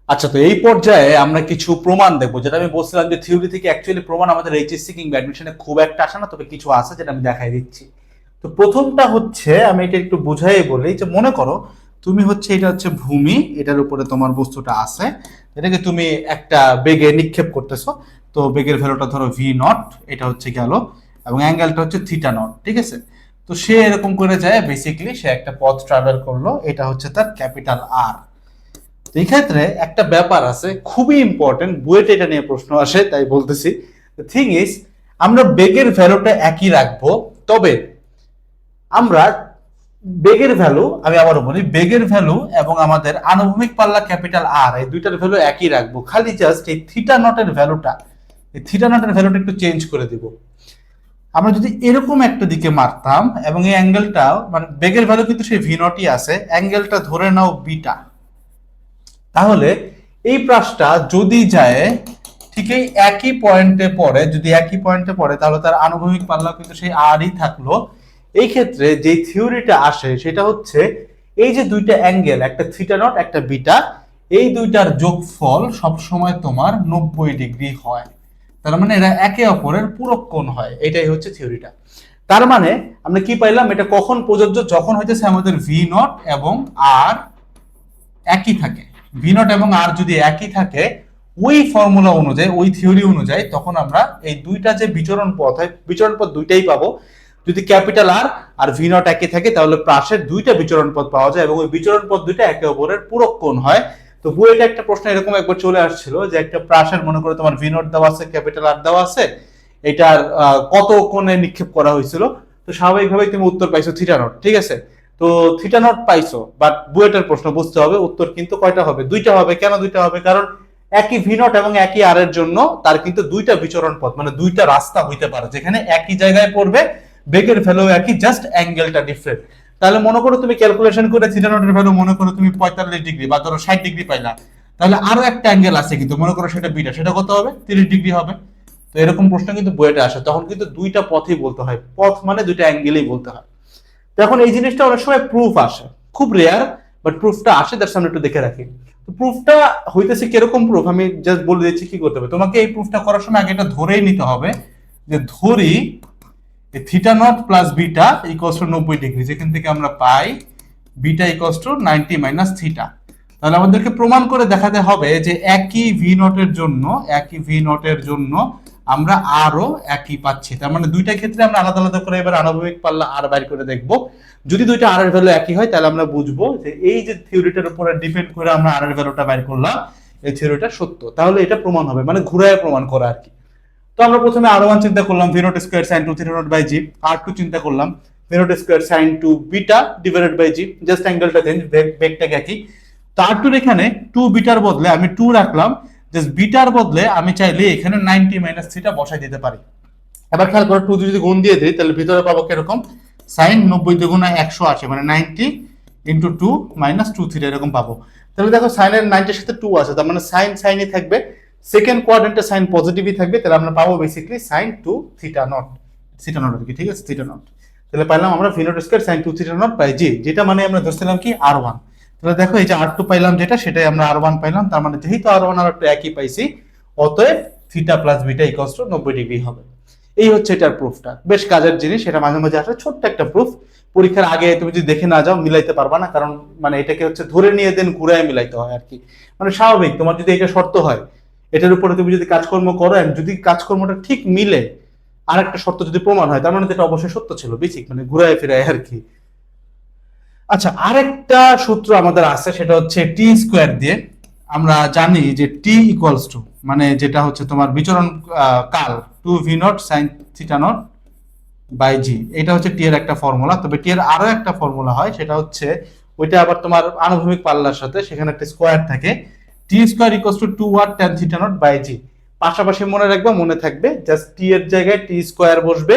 আচ্ছা, তো এই পর্যায়ে আমরা কিছু প্রমাণ দেখবো, যেটা আমি বলছিলাম যে থিওরি থেকে অ্যাকচুয়ালি প্রমাণ আমাদের এইচএসসি কিংবা অ্যাডমিশনে খুব একটা আসে না, তবে কিছু আছে যেটা আমি দেখাই দিচ্ছি। তো প্রথমটা হচ্ছে, আমি এটা একটু বুঝাই বলি, যে মনে করো তুমি হচ্ছে, এটা হচ্ছে ভূমি, এটার উপরে তোমার বস্তুটা আছে, এটাকে তুমি একটা বেগে নিক্ষেপ করতেছো। তো বেগের ভ্যালুটা ধরো ভি নট, এটা হচ্ছে গেল, এবং অ্যাঙ্গেলটা হচ্ছে থিটা নট, ঠিক আছে। তো সে এরকম করে যায়, বেসিক্যালি সে একটা পথ ট্রাভেল করলো, এটা হচ্ছে তার ক্যাপিটাল আর। এই ক্ষেত্রে একটা ব্যাপার আছে খুবই ইম্পর্টেন্ট, বুয়েটে এটা নিয়ে প্রশ্ন আসে, তাই বলতেছি। থিং ইজ, আমরা বেগের ভ্যালুটা একই রাখবো, তবে আমরা বেগের ভ্যালু, আমি আবারও বলি, বেগের ভ্যালু এবং আমাদের আনুভূমিক পাল্লা ক্যাপিটাল আর, এই দুইটার ভ্যালু একই রাখবো। খালি জাস্ট এই থিটা নটের ভ্যালুটা, এই থিটা নটের ভ্যালুটা একটু চেঞ্জ করে দিব। আমরা যদি এরকম একটা দিকে মারতাম, এবং এই অ্যাঙ্গেলটাও, মানে বেগের ভ্যালু কিন্তু সেই ভি নটই আছে, অ্যাঙ্গেলটা ধরে নাও বিটা, তাহলে এই প্রাসটা যদি যায় ঠিক এই একই পয়েন্টে পড়ে, যদি একই পয়েন্টে পড়ে, তাহলে তার আনুভূমিক পাল্লা কিন্তু সেই আরই থাকলো। এই ক্ষেত্রে যে থিওরিটা আসে সেটা হচ্ছে, এই যে দুইটা অ্যাঙ্গেল, একটা থিটা নট একটা বিটা, এই দুইটার যোগফল সবসময় তোমার 90 ডিগ্রি হয়। তার মানে এরা একে অপরের পূরক কোণ হয়, এটাই হচ্ছে থিওরিটা। তার মানে আমরা কি পাইলাম, এটা কখন প্রযোজ্য, যখন হইতেছে আমাদের ভি নট এবং আর একই থাকে। ভি নট এবং আর যদি একই থাকে ওই ফর্মুলা অনুযায়ী, ওই থিওরি অনুযায়ী, তখন আমরা এই দুইটা যে বিচরণ পথ হয়, বিচরণ পথ দুইটাই পাবো। যদি ক্যাপিটাল আর আর ভি নট একই থাকে, তাহলে প্রাসের দুইটা বিচরণ পথ পাওয়া যায়, এবং ওই বিচরণ পথ দুইটা একে অপরের পূরক কোণ হয়। তো বুয়েটে একটা প্রশ্ন এরকম একবার চলে আসছিল, যে একটা প্রাসের, মনে করো তোমার ভি নট দেওয়া আছে, ক্যাপিটাল আর দেওয়া আছে, এটার কত কোণে নিক্ষেপ করা হয়েছিল। তো স্বাভাবিকভাবেই তুমি উত্তর পাইছো থিটা নট, ঠিক আছে। তো থিটা নট পাইছো, বাট বুয়েটের প্রশ্ন বুঝতে হবে, উত্তর কিন্তু কয়টা হবে, দুইটা হবে। কেন দুইটা হবে? কারণ একই ভি নট এবং একই আর এর জন্য তার কিন্তু দুইটা বিচরণ পথ, মানে দুইটা রাস্তা হইতে পারে, যেখানে একই জায়গায় পড়বে, বেগের ভ্যালু একই, জাস্ট অ্যাঙ্গেলটা ডিফারেন্ট। তাহলে মনে করো তুমি ক্যালকুলেশন করে থিটা নটের ভ্যালু মনে করো তুমি 45 ডিগ্রি বা ধরো 60 ডিগ্রি পাইলা, তাহলে আরো একটা অ্যাঙ্গেল আছে কিন্তু মনে করো সেটা বিটা, সেটা কত হবে? 30 ডিগ্রি হবে। তো এরকম প্রশ্ন কিন্তু বুয়েটে আসে, তখন কিন্তু দুইটা পথই বলতে হয়, পথ মানে দুইটা অ্যাঙ্গেলই বলতে হয়। তো এখন এই জিনিসটা অনেক সময় প্রুফ আসে, খুব রেয়ার, বাট প্রুফটা আসে, তার সামনে একটু দেখে রাখি। তো প্রুফটা হইতেছে কিরকম প্রুফ, আমি জাস্ট বলে দিচ্ছি কি করতে হবে তোমাকে। এই প্রুফটা করার সময় আগে এটা ধরেই নিতে হবে, যে ধরি theta not plus beta equals to 90 degree, যেখান থেকে আমরা পাই বিটা ইকুয়ালস টু 90 - থিটা। তাহলে আমাদেরকে প্রমাণ করে দেখাতে হবে যে একই ভি নটের জন্য, একই ভি নটের জন্য আমরা আরো একই পাচ্ছি। তার মানে দুইটা ক্ষেত্রে আমরা আলাদা আলাদা করে এবার আনুভূমিক পাল্লা আর বাইর করে দেখব। যদি দুইটা আর এর ভ্যালু একই হয়, তাহলে আমরা বুঝবো যে এই যে থিওরিটার উপরে ডিপেন্ড করে আমরা আর এর ভ্যালুটা বাইর করলাম, এই থিওরিটা সত্য, তাহলে এটা প্রমাণ হবে, মানে ঘুরায় প্রমাণ করা আর কি। তো আমরা প্রথমে আর ওয়ান চিন্তা করলাম, V nought square sine two theta nought by G. আর টু চিন্তা করলাম, V nought square sine two beta divided by G, just অ্যাঙ্গেলটা চেঞ্জ, বেগটা একই। তো আর টুর এখানে টু বিটার বদলে আমি টু রাখলাম, জাস্ট বিটার বদলে আমি চাইলে এখানে 90 - থিটা বসাই দিতে পারি। এবার খেয়াল করো, টু যদি গুণ দিয়ে দিই, তাহলে ভিতরে পাবো কিরকম, সাইন 90 × 180, মানে 90 × 2 - 2 থিটা এরকম পাবো। তাহলে দেখো সাইনের 90-এর সাথে 2 আছে, তার মানে সাইন সাইনই থাকবে, সেকেন্ড কোয়াড্রেন্টে সাইন পজিটিভই থাকবে, তাহলে আমরা পাবো basically sine 2 theta nought, theta nought আর কি, ঠিক আছে, থিটা নট। তাহলে পাইলাম আমরা V nought square sine 2 theta nought by G, যেটা মানে আমরা ধরছিলাম কি আর1। তাহলে দেখো এই যে আর2 পাইলাম যেটা, সেটাই আমরা আর1 পাইলাম, তার মানে যেহেতু আর1 আর2 একই পাইছি, অতএব theta plus beta equals to 90 degree হবে। এই হচ্ছে এটার প্রুফটা, বেশ কাজের জিনিস, এটা মাঝে মাঝে আসলে ছোট্ট একটা প্রুফ। পরীক্ষার আগে তুমি যদি দেখে না যাও মিলাইতে পারবা না, কারণ মানে এটাকে হচ্ছে ধরে নিয়ে দেন ঘুরায় মিলাইতে হয় আর কি। মানে স্বাভাবিক, তোমার যদি এটা শর্ত হয়, এটার উপরে তুমি যদি কাজকর্ম করো, যদি কাজকর্মটা ঠিক মিলে, আর একটা শর্ত যদি প্রমাণ হয়, তার মানে এটা অবশ্যই সত্য ছিল, বেসিক মানে ঘুরায় ফিরায় আর কি। আচ্ছা, আরেকটা সূত্র আমাদের আছে, সেটা হচ্ছে টি স্কোয়ার দিয়ে। আমরা জানি যে টি ইকুয়ালস টু, মানে যেটা হচ্ছে তোমার বিচরণ কাল, two V nought sine theta nought by G, এটা হচ্ছে টি এর একটা ফর্মুলা। তবে টি এর আরো একটা ফর্মুলা হয়, সেটা হচ্ছে ওইটা আবার তোমার আনুভূমিক পাল্লার সাথে, সেখানে একটা স্কোয়ার থাকে, T square equals to 2r tan theta nought by G. পাশাপাশি মনে রাখবা, মনে থাকবে, জাস্ট টি এর জায়গায় টি স্কোয়ার বসবে,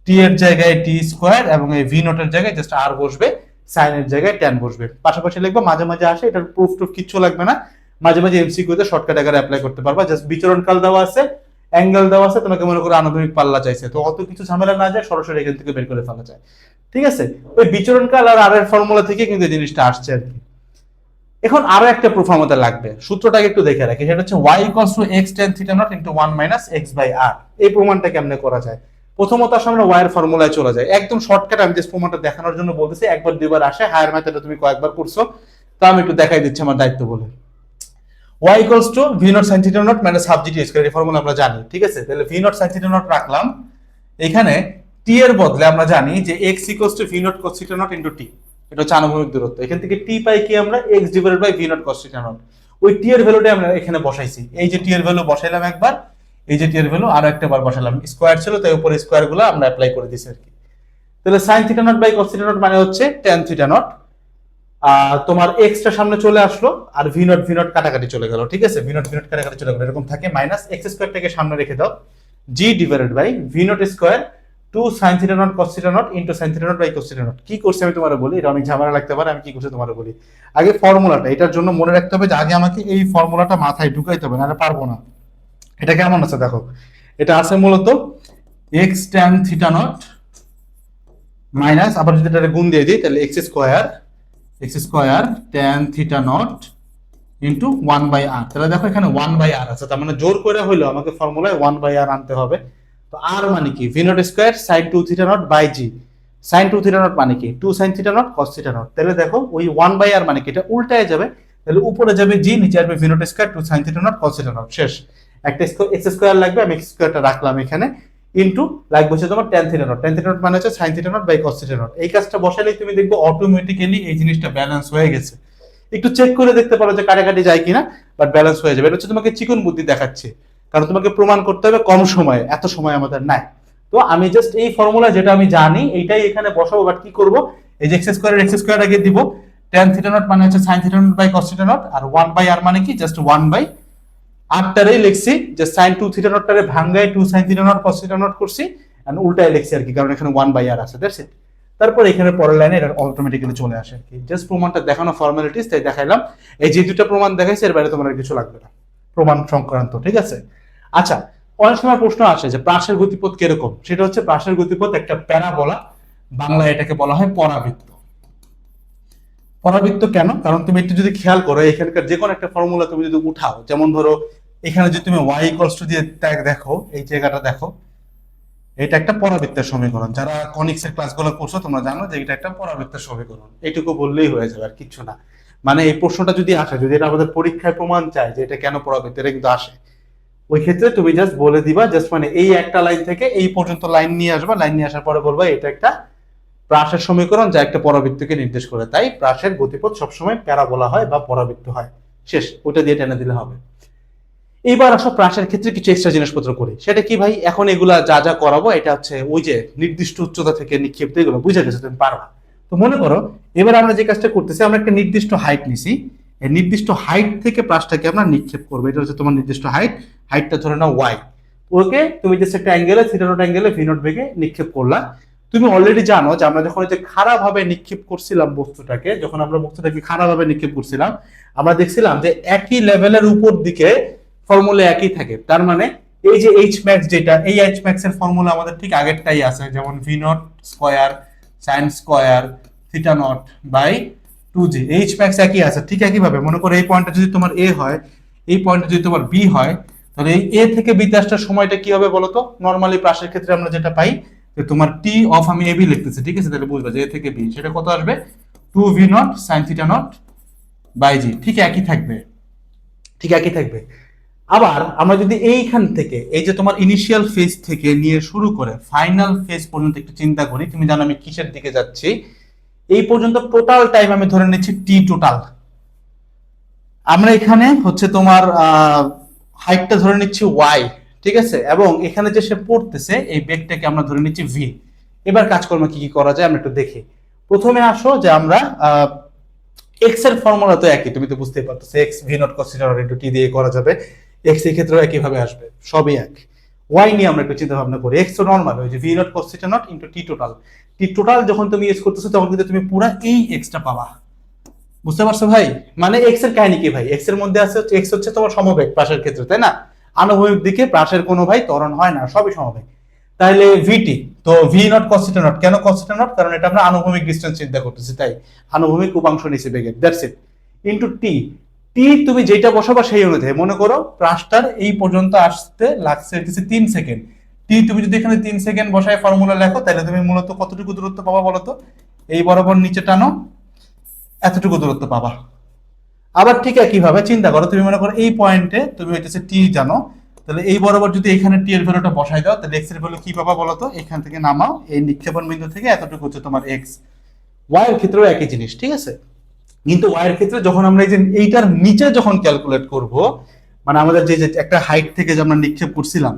টি এর জায়গায় টি স্কোয়ার, এবং এই ভি নটের জায়গায় জাস্ট আর বসবে, সাইনের জায়গায় ট্যান বসবে, পাশাপাশি লিখবা। মাঝে মাঝে আসে, এটার প্রুফ টুফ কিচ্ছু লাগবে না, মাঝে মাঝে এমসিকিউ তে শর্টকাট আকারে অ্যাপ্লাই করতে পারবা। জাস্ট বিচরণ কাল দেওয়া আছে, অ্যাঙ্গেল দেওয়া আছে, তোমাকে মনে করো আনুভূমিক পাল্লা চাইছে, তো অত কিছু ঝামেলা না যায়, সরাসরি এখান থেকে বের করে ফেলা যায়, ঠিক আছে। ওই বিচরণ কাল আর এর ফর্মুলা থেকে কিন্তু এই জিনিসটা আসছে আর কি। এখন আরো একটা প্রুফ আমাদের লাগবে, সূত্রটাকে একটু দেখে রাখি, সেটা হচ্ছে y equals to x tan theta nought into 1 minus x by r। এই প্রমাণটা কেমনে করা যায়? প্রথমত আসলে আমরা y এর ফর্মুলায় চলে যাই, একদম শর্টকাট। আমি জাস্ট প্রমাণটা দেখানোর জন্য বলতেছি, একবার দুইবার আসে, হায়ার মেথডে তুমি কয়েকবার করছো, তো আমি একটু দেখাই দিচ্ছি আমার দায়িত্ব বলে। y equals two v not sin theta nought minus half gt square, এই ফর্মুলা আমরা জানি, ঠিক আছে? তাহলে v not sin theta not রাখলাম, এখানে t এর বদলে আমরা জানি যে x equals to v nought cos theta nought into t, এটা হচ্ছে আনুভূমিক দূরত্ব। এখান থেকে t পাই কি আমরা, x divided by v nought cos theta nought. ওই t এর ভ্যালুটা আমরা এখানে বসাইছি, এই যে t এর ভ্যালু বসাইলাম একবার, এই যে t এর ভ্যালু আরো একটা বার বসালাম, স্কয়ার ছিল তাই উপরে স্কয়ার গুলো আমরা অ্যাপ্লাই করে দিয়েছি আর কি। তাহলে sin theta nought by cos theta nought মানে হচ্ছে tan থিটা নট, তোমার x টা সামনে চলে আসলো, আর v নট কাটাকাটি চলে গেল, ঠিক আছে? v নট কাটাকাটি চলে গেল, এরকম থাকে, মাইনাস x স্কয়ারটাকে সামনে রেখে দাও, g divided by v nought square 2 sin theta nought cos theta nought into sin theta nought by cos theta nought. কি করছি আমি তোমারে বলি, এটা অনেক ঝামেলা লাগতে পারে, আমি কি করছি তোমারে বলি। আগে ফর্মুলাটা, এটার জন্য মনে রাখতে হবে যে আগে আমাকে এই ফর্মুলাটা মাথায় ঢুকাইতে হবে, না পারবো না। এটা কেমন আছে দেখো, এটা আছে মূলত x tan theta nought minus, আবার যদি এটা গুণ দিয়ে দিই তাহলে x square tan theta nought into 1 by r। তাহলে দেখো এখানে 1 বাই r আছে, তার মানে জোর করে হইলো আমাকে ফর্মুলায় 1 বাই r আনতে হবে। তো r মানে কি, v nought square sin 2 theta nought by g, sin 2 theta nought মানে কি 2 sin theta nought cos theta nought. তাহলে দেখো ওই 1 বাই r মানে কি, এটা উল্টায় যাবে, তাহলে উপরে যাবে g, নিচে আসবে v nought square 2 sin theta nought cos theta not, শেষ। একটা x স্কয়ার লাগবে, আমি x স্কয়ারটা রাখলাম এখানে, ইনটু লাগবে হচ্ছে তোমার tan theta nought, tan theta nought মানে হচ্ছে sin theta nought by cos theta nought. এই কাজটা বসালেই তুমি দেখবে অটোমেটিক্যালি এই জিনিসটা ব্যালেন্স হয়ে গেছে। একটু চেক করে দেখতে পারো যে কাটাকাটি যায় কিনা, বাট ব্যালেন্স হয়ে যাবে। এটা হচ্ছে তোমাকে চিকন বুদ্ধি দেখাচ্ছে, কারণ তোমাকে প্রমাণ করতে হবে কম সময়ে, এত সময় আমাদের নাই। তো আমি জাস্ট এই ফর্মুলা যেটা আমি জানি এইটাই এখানে বসাবো, বাট কি করব, এই যে x স্কয়ার আগে দিব, tan থিটা নট মানে হচ্ছে sin theta nought by cos theta nought, আর 1 বাই r মানে কি জাস্ট 1 বাই r টারে লিখছি, যে sin 2 থিটা নট টারে ভাঙায় 2 sin theta nought cos theta not করছি, এন্ড উল্টায় লিখছি আর কি, কারণ এখানে 1 বাই r আছে, দ্যাটস ইট। তারপর এখানে পরের লাইনে এটা অটোমেটিক্যালি চলে আসে আর কি, জাস্ট প্রমাণটা দেখানো ফর্মালিটিস, তাই দেখাইলাম। এই যে দুটো প্রমাণ দেখাইছি, এর বাইরে তোমার আর কিছু লাগবে না প্রমাণ সংক্রান্ত, ঠিক আছে? আচ্ছা, অনেক সময় প্রশ্ন আসে যে প্রাসের গতিপথ কিরকম, সেটা হচ্ছে প্রাসের গতিপথ একটা প্যারাবোলা, বাংলায় এটাকে বলা হয় পরাবৃত্ত। পরাবৃত্ত কেন? কারণ তুমি একটু যদি খেয়াল করো, এখানকার যে কোনো একটা ফর্মুলা তুমি যদি উঠাও, যেমন ধরো এখানে যদি তুমি y ইকুয়ালস টু দিয়ে দেখো, এই জায়গাটা দেখো, এটা একটা পরাবৃত্তের সমীকরণ। যারা কনিক্স এর ক্লাসগুলো করছো তোমরা জানো যে এটা একটা পরাবৃত্তের সমীকরণ, এইটুকু বললেই হয়ে যাবে, আর কিছু না। মানে এই প্রশ্নটা যদি আসে, যদি এটা আমাদের পরীক্ষায় প্রমাণ চায় যে এটা কেন পরাবৃত্ত, এটা কিন্তু আসে, ওই ক্ষেত্রে তুমি জাস্ট বলে দিবা, জাস্ট মানে এই একটা লাইন থেকে এই পর্যন্ত লাইন নিয়ে আসবা, লাইন নিয়ে আসার পরে বলবা এটা একটা প্রাসের সমীকরণ যা একটা পরাবৃত্তকে নির্দেশ করে। তাই প্রাসের গতিপথ সবসময় প্যারাবোলা হয় বা পরাবৃত্ত হয়, শেষ। ওটা দিয়ে টেনে দিলে হবে। এইবার আসো প্রাসের ক্ষেত্রে কিছু এক্সট্রা জিনিসপত্র করি, সেটা কি ভাই? এখন এগুলা যা যা করাবো এটা হচ্ছে ওই যে নির্দিষ্ট উচ্চতা থেকে নিক্ষেপ, এগুলো বুঝে গেছে, তুমি পারবা। তো মনে করো এবার আমরা যে কাজটা করতেছি, আমরা একটা নির্দিষ্ট হাইট নিছি, এই নির্দিষ্ট হাইট থেকে প্রাসটাকে আমরা নিক্ষেপ করবো, এটা হচ্ছে তোমার নির্দিষ্ট হাইট, হাইটটা ধরে নাও y। ওকে, তুমি জাস্ট একটা অ্যাঙ্গেলে থিটা নট অ্যাঙ্গেলে v নট বেগে নিক্ষেপ করলা। তুমি অলরেডি জানো যে আমরা যখন এটা খারাপ ভাবে নিক্ষেপ করছিলাম বস্তুটাকে, যখন আমরা বস্তুটাকে খারাপ ভাবে নিক্ষেপ করছিলাম, আমরা দেখছিলাম যে একই লেভেলের উপর দিকে ফর্মুলা একই থাকে। তার মানে এই যে এইচ ম্যাক্স, যেটা এই এইচ ম্যাক্স এর ফর্মুলা আমাদের ঠিক আগেরটাই আছে, যেমন v nought square sine square theta nought by 2g, H max একই আছে। ঠিক একই ভাবে মনে করো এই পয়েন্টটা যদি তোমার এ হয়, এই পয়েন্টটা যদি তোমার বি হয়, তাহলে এই এ থেকে বি তে আসার সময়টা কি হবে বলতো? নরমালি প্রাসের ক্ষেত্রে আমরা যেটা পাই যে তোমার টি অফ, আমি এবি লিখতেছি, ঠিক আছে? তাহলে বুঝবা যে এ থেকে বি, সেটা কত আসবে? 2v nought sine theta nought by G, ঠিক একই থাকবে, ঠিক একই থাকবে। আবার আমরা যদি এইখান থেকে এই যে তোমার ইনিশিয়াল ফেজ থেকে নিয়ে শুরু করে ফাইনাল ফেজ পর্যন্ত একটু চিন্তা করি, তুমি জানো আমি কিসের দিকে যাচ্ছি, এই পর্যন্ত টোটাল টাইম আমি ধরে নিচ্ছি টি টোটাল। আমরা এখানে হচ্ছে তোমার হাইটটা ধরে নিচ্ছি ওয়াই, ঠিক আছে? এবং এখানে যে সে পড়তেছে এই বেগটাকে আমরা ধরে নিচ্ছি ভি। এবার কাজকর্ম কি কি করা যায় আমরা একটু দেখি। প্রথমে আসো যে আমরা এক্স এর ফর্মুলা তো একই, তুমি তো বুঝতেই পারতেছো, x V nought cos theta nought into টি দিয়ে করা যাবে, এক্স এর ক্ষেত্রেও একই ভাবে আসবে, সবই এক। ওয়াই নিয়ে আমরা একটু চিন্তা ভাবনা করি, এক্স তো নরমাল, ওই যে V nought cos theta nought into টি টোটাল। টি টোটাল যখন তুমি ইউজ করতেছো তখন কিন্তু তুমি পুরো এই এক্সটা পাবা, বুঝতে পারছো ভাই? মানে এক্স এর কাহিনী কি ভাই? এক্স এর মধ্যে আছে, এক্স হচ্ছে তোমার সমবেগ প্রাসের ক্ষেত্রে, তাই না? আনুভূমিক দিকে প্রাসের কোনো ভাই ত্বরণ হয় না, সবই সমবেগ। তাহলে ভিটি তো v nought cos theta not, কেন কস থিটা নট? কারণ এটা আমরা আনুভূমিক ডিসটেন্স চিন্তা করতেছি, তাই আনুভূমিক উপাংশ নিচে বেগের, দ্যাটস ইট। Into T. টি তুমি যেটা বসাবা সেই অনুযায়ী, মনে করো প্রাসটার এই পর্যন্ত আসতে লাগছে হচ্ছে 3 সেকেন্ড। টি তুমি যদি এখানে 3 সেকেন্ড বসায় ফর্মুলা লেখো, তাহলে তুমি মূলত কতটুকু দূরত্ব পাবা বলো তো? এই বরাবর নিচে টানো, এতটুকু দূরত্ব পাবা। আবার ঠিক একইভাবে চিন্তা করো, তুমি মনে করো এই পয়েন্টে তুমি হইতেছে টি জানো, তাহলে এই বরাবর যদি এখানে টি এর ভ্যালুটা বসাই দাও, তাহলে এক্স এর ভ্যালু কি পাবা বলো তো? এখান থেকে নামাও, এই নিক্ষেপণ বিন্দু থেকে এতটুকু হচ্ছে তোমার এক্স। ওয়াই এর ক্ষেত্রেও একই জিনিস, ঠিক আছে? কিন্তু ওয়াই এর ক্ষেত্রে যখন আমরা এই যে এইটার নিচে যখন ক্যালকুলেট করব, মানে আমাদের যে একটা হাইট থেকে যে আমরা নিক্ষেপ করছিলাম,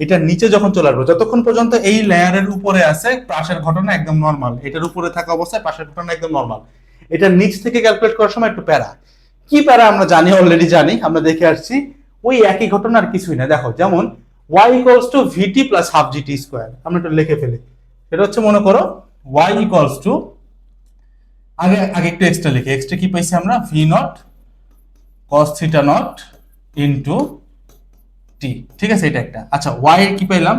এটা নিচে যখন চলে আসবো, যতক্ষণ পর্যন্ত এই লেয়ারের উপরে আছে পাশের ঘটনা একদম নর্মাল, এটার উপরে থাকা অবস্থায় পাশের ঘটনা একদম নর্মাল, এটা নিচ থেকে ক্যালকুলেট করার সময় একটু প্যারা। কি প্যারা আমরা জানি, অলরেডি জানি, আমরা দেখে আসছি। ওই একই ঘটনা আর কিছুই না। দেখো যেমন y equals to v t plus half g t square, আমরা একটু লিখে ফেলি। এটা হচ্ছে মনে করো y ইকুয়ালস টু, আগে আগে একটু এক্সট্রা লিখি, এক্সট্রা কি পাইছি আমরা? V nought cos theta nought into T, ঠিক আছে? এটা একটা। আচ্ছা y এর কি পাইলাম?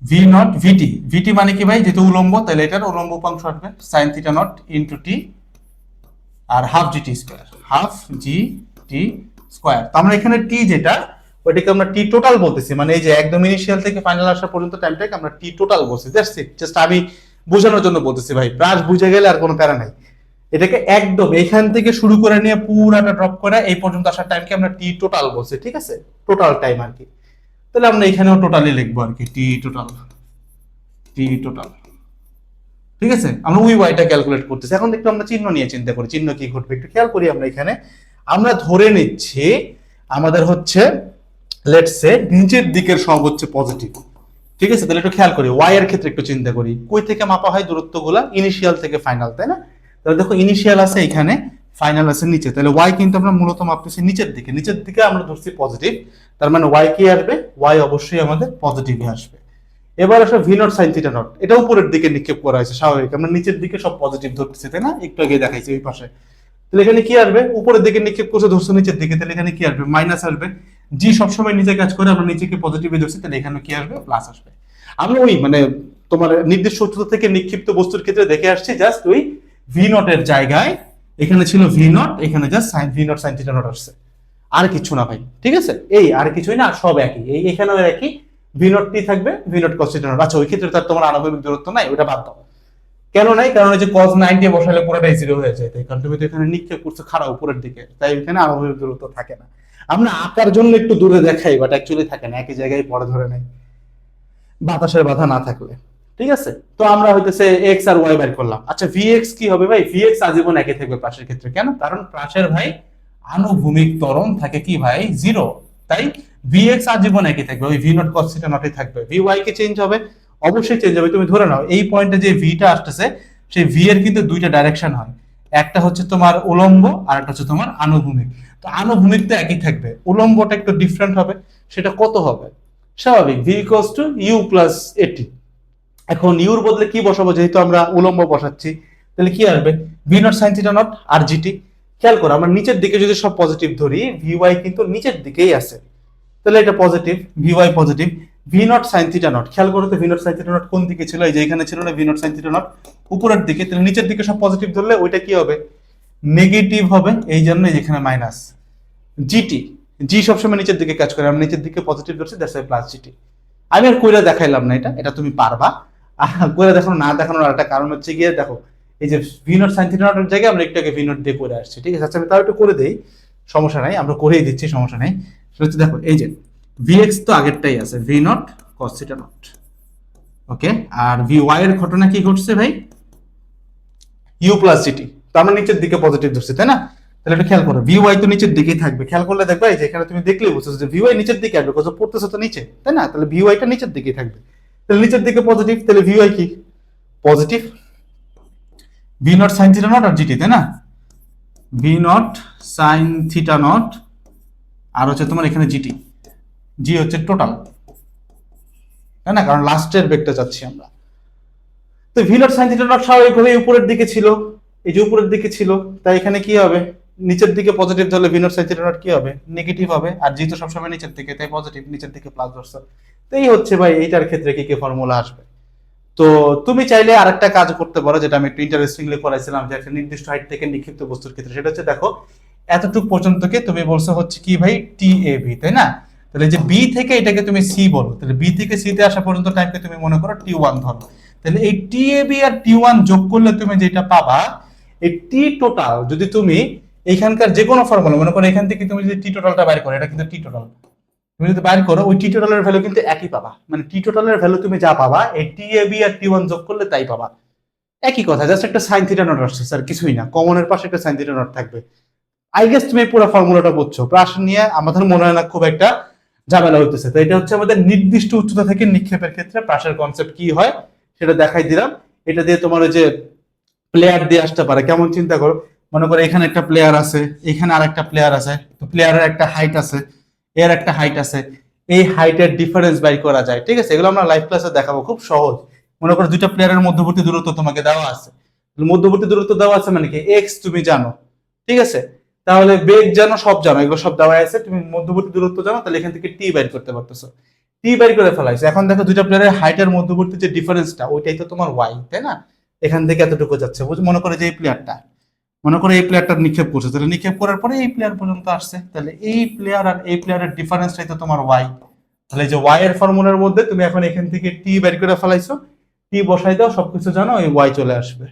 ভি নট ভিটি, ভিটি মানে কি ভাই? যেহেতু উলম্ব, তাহলে এটার উলম্ব উপাংশ আসবে sine theta nought into t, আর half g t square, half g t square. তো আমরা এখানে টি যেটা, ওইটাকে আমরা টি টোটাল বলতেছি, মানে এই যে একদম ইনিশিয়াল থেকে ফাইনাল আসা পর্যন্ত টাইমটাকে আমরা টি টোটাল বলছি। দ্যাটস ইট, জাস্ট আমি বোঝানোর জন্য বলতেছি ভাই, প্রাস বুঝে গেলে আর কোনো প্যারা নাই। এটাকে একদম এখান থেকে শুরু করে নিয়ে পুরাটা ড্রপ করে এই পর্যন্ত আসার টাইমকে আমরা টি টোটাল বলছি, ঠিক আছে? টোটাল টাইম আর কি। তাহলে আমরা এখানেও টোটালি লিখবো আর কি, টি টোটাল, টি টোটাল, ঠিক আছে? আমরা ওই ওয়াইটা ক্যালকুলেট করতেছি। এখন একটু আমরা চিহ্ন নিয়ে চিন্তা করি, চিহ্ন কি ঘটবে একটু খেয়াল করি। আমরা এখানে আমরা ধরে নিচ্ছি আমাদের হচ্ছে লেটস সে নিচের দিকের সব হচ্ছে পজিটিভ, ঠিক আছে? তাহলে একটু খেয়াল করি, ওয়াই এর ক্ষেত্রে একটু চিন্তা করি, কই থেকে মাপা হয় দূরত্বগুলা? ইনিশিয়াল থেকে ফাইনাল, তাই না? তাহলে দেখো ইনিশিয়াল আছে এখানে, ফাইনাল আছে নিচে, তাহলে ওয়াই কিন্তু আমরা মূলত মাপতেছি নিচের দিকে, নিচের দিকে আমরা ধরছি পজিটিভ, তার মানে ওয়াই কি আসবে? ওয়াই অবশ্যই আমাদের পজিটিভই আসবে। এবার আসলে V nought sine theta not, এটা উপরের দিকে নিক্ষেপ করা হয়েছে, স্বাভাবিক, আমরা নিচের দিকে সব পজিটিভ ধরতেছি, তাই না? একটু আগে দেখাইছি ওই পাশে। তাহলে এখানে কি আসবে? উপরের দিকে নিক্ষেপ করছে, ধরছে নিচের দিকে, তাহলে এখানে কি আসবে? মাইনাস আসবে। জি সবসময় নিচে কাজ করে, আমরা নিচেকে পজিটিভে ধরছি, তাহলে এখানে কি আসবে? প্লাস আসবে। আমরা ওই মানে তোমার নির্দিষ্ট উচ্চতা থেকে নিক্ষিপ্ত বস্তুর ক্ষেত্রে দেখে আসছি, জাস্ট ওই ভি নট এর জায়গায় এখানে ছিল ভি নট, এখানে just sine v nought sine theta nought আসছে, আর কিছু না ভাই, ঠিক আছে? এই আর কিছুই না, সব একই, এই এখানেও একই, ভি নট টি থাকবে, V nought cos theta not. আচ্ছা ওই ক্ষেত্রে তার তোমার আনুভূমিক দূরত্ব নাই, ওটা বাদ দাও। কেন নাই? কারণ ওই যে cos 90 বসালে পুরোটাই জিরো হয়ে যায়, তাই কারণ তুমি তো এখানে নিক্ষেপ করছো খাড়া উপরের দিকে, তাই এখানে আনুভূমিক দূরত্ব থাকে না। আমরা আঁকার জন্য একটু দূরে দেখাই, বাট অ্যাকচুয়ালি থাকে না, একই জায়গায় পরে ধরে নেই বাতাসের বাধা না থাকলে, ঠিক আছে? তো আমরা হইতেছে এক্স আর ওয়াই বের করলাম। আচ্ছা ভি এক্স কি হবে ভাই? ভি এক্স আজীবন একই থাকবে প্রাসের ক্ষেত্রে। কেন? কারণ প্রাসের ভাই আনুভূমিক ত্বরণ থাকে কি ভাই? জিরো। তাই ভি এক্স আজীবন একই থাকবে, ওই ভি নট কস থিটা নটই থাকবে। ভি ওয়াই কে চেঞ্জ হবে? অবশ্যই চেঞ্জ হবে। তুমি ধরে নাও এই পয়েন্টে যে ভিটা আসতেছে, সেই ভি এর কিন্তু দুইটা ডাইরেকশন হয়, একটা হচ্ছে তোমার উলম্ব আর একটা হচ্ছে তোমার আনুভূমিক। তো আনুভূমিক তো একই থাকবে, উলম্বটা একটু ডিফারেন্ট হবে। সেটা কত হবে? স্বাভাবিক, v equals to you plus at. এখন ইউর বদলে কি বসাবো? যেহেতু আমরা উলম্ব বসাচ্ছি, তাহলে কি আসবে? V nought sine theta nought আর জিটি। খেয়াল করো, আমরা নিচের দিকে যদি সব পজিটিভ ধরি, ভি ওয়াই কিন্তু নিচের দিকেই আছে, তাহলে এটা positive, v y positive. V nought sine theta nought, খেয়াল করো তো v nought sine theta nought কোন দিকে ছিল? এই যে এখানে ছিল না V nought sine theta nought? উপরের দিকে। তাহলে নিচের দিকে সব পজিটিভ ধরলে ওইটা কি হবে? নেগেটিভ হবে, এই জন্য এখানে মাইনাস জিটি। জি সবসময় নিচের দিকে কাজ করে, আমরা নিচের দিকে পজিটিভ ধরছি, দ্যাটস ওয়াই প্লাস জিটি। আমি আর কইরা দেখাইলাম না, এটা এটা তুমি পারবা। কইরা দেখানো না দেখানোর একটা কারণ হচ্ছে গিয়ে দেখো, এই যে ভি নট সাইন থিটা নটের জায়গায় আমরা একটু আগে ভি নট দিয়ে করে আসছি, ঠিক আছে? আচ্ছা আমি তাও একটু করে দেই, সমস্যা নাই, আমরা করেই দিচ্ছি, সমস্যা নাই। সেটা হচ্ছে দেখো এই যে ভি এক্স তো আগেরটাই আছে, v nought cos theta nought, okay. আর ভি ওয়াই এর ঘটনা কি ঘটছে ভাই? U plus g t. তো আমরা নিচের দিকে পজিটিভ ধরছি, তাই না? তাহলে একটু খেয়াল করো, ভি ওয়াই তো নিচের দিকেই থাকবে। খেয়াল করলে দেখবে যে এখানে তুমি দেখলেই বুঝছো যে ভি ওয়াই নিচের দিকে আসবে, কত পড়তেছে তো নিচে, তাই না? তাহলে ভি ওয়াইটা নিচের দিকেই থাকবে। তাহলে নিচের দিকে পজিটিভ, তাহলে ভি ওয়াই কি? Positive. V nought sine theta nought আর জিটি, তাই না? V nought sine theta nought আর হচ্ছে তোমার এখানে জিটি, জি হচ্ছে টোটাল, তাই না? কারণ লাস্টের বেগটা চাচ্ছি আমরা। তো v nought sine theta not স্বাভাবিকভাবে উপরের দিকে ছিল, এই যে উপরের দিকে ছিল, তাই এখানে কি হবে? নিচের দিকে পজিটিভ ধরলে V nought sine theta nought কি হবে? নেগেটিভ হবে। আর যেহেতু সবসময় নিচের দিকে, তাই পজিটিভ, নিচের দিকে প্লাস ধরছে। তো এই হচ্ছে ভাই এইটার ক্ষেত্রে কি কি ফর্মুলা আসবে। তো তুমি চাইলে আরেকটা কাজ করতে পারো, যেটা আমি একটু ইন্টারেস্টিংলি করাইছিলাম, যে একটা নির্দিষ্ট হাইট থেকে নিক্ষিপ্ত বস্তুর ক্ষেত্রে, সেটা হচ্ছে দেখো এতটুকু পর্যন্তকে তুমি বলছো হচ্ছে কি ভাই টিএবি, তাই না? তাহলে যে বি থেকে এটাকে তুমি সি বলো, তাহলে বি থেকে সি তে আসা পর্যন্ত টাইমকে তুমি মনে করো টি1 ধরো। তাহলে এই টিএবি আর টি1 যোগ করলে তুমি যেটা পাবা, এই টি টোটাল যদি তুমি এখানকার যে কোনো ফর্মুলা মনে করো, এখান থেকে তুমি যদি টি টোটালটা বাইর করো, এটা কিন্তু টি টোটাল, তুমি যদি বাইর করো ওই টি টোটালের ভ্যালু কিন্তু একই পাবা, মানে টি টোটালের ভ্যালু তুমি যা পাবা এই টিএবি আর টি1 যোগ করলে তাই পাবা। একই কথা, জাস্ট একটা সাইন থিটা নট আসছে স্যার, কিছুই না, কমনের পাশে একটা সাইন থিটা নট থাকবে। আই গেস তুমি পুরো ফর্মুলাটা বুঝছো। প্রাস নিয়ে আমাদের মনে হয় না খুব একটা ঝামেলা হইতেছে। তো এটা হচ্ছে আমাদের নির্দিষ্ট উচ্চতা থেকে নিক্ষেপের ক্ষেত্রে প্রাসের কনসেপ্ট কি হয় সেটা দেখাই দিলাম। এটা দিয়ে তোমার ওই যে প্লেয়ার দিয়ে আসতে পারে, কেমন চিন্তা করো, মনে করো এখানে একটা প্লেয়ার আছে, এখানে আর একটা প্লেয়ার আছে, তো প্লেয়ারের একটা হাইট আছে, এর একটা হাইট আছে, এই হাইটের ডিফারেন্স বাই করা যায়, ঠিক আছে? এগুলো আমরা লাইভ ক্লাসে দেখাবো, খুব সহজ। মনে করো দুইটা প্লেয়ারের মধ্যবর্তী দূরত্ব তোমাকে দেওয়া আছে, মধ্যবর্তী দূরত্ব দেওয়া আছে মানে কি এক্স তুমি জানো, ঠিক আছে? তাহলে বেগ জানো, সব জানো, এগুলো সব দেওয়া আছে, তুমি মধ্যবর্তী দূরত্ব জানো, তাহলে এখান থেকে টি বাইর করতে পারতেছো, টি বাইর করে ফেলাইছো। এখন দেখো দুইটা প্লেয়ারের হাইটের মধ্যবর্তী যে ডিফারেন্সটা, ওইটাই তো তোমার ওয়াই, তাই না? এখান থেকে এতটুকু যাচ্ছে, মনে করো যে এই প্লেয়ারটা, মনে করো এই প্লেয়ারটা নিক্ষেপ করছে, তাহলে নিক্ষেপ করার পরে এই প্লেয়ার পর্যন্ত আসছে, তাহলে এই প্লেয়ার আর এই প্লেয়ারের ডিফারেন্সটাই তো তোমার ওয়াই। তাহলে যে ওয়াই এর ফর্মুলার মধ্যে তুমি এখন এখান থেকে টি বের করে ফেলাইছো, টি বসাই দাও, সবকিছু জানো, ওই ওয়াই চলে আসবে,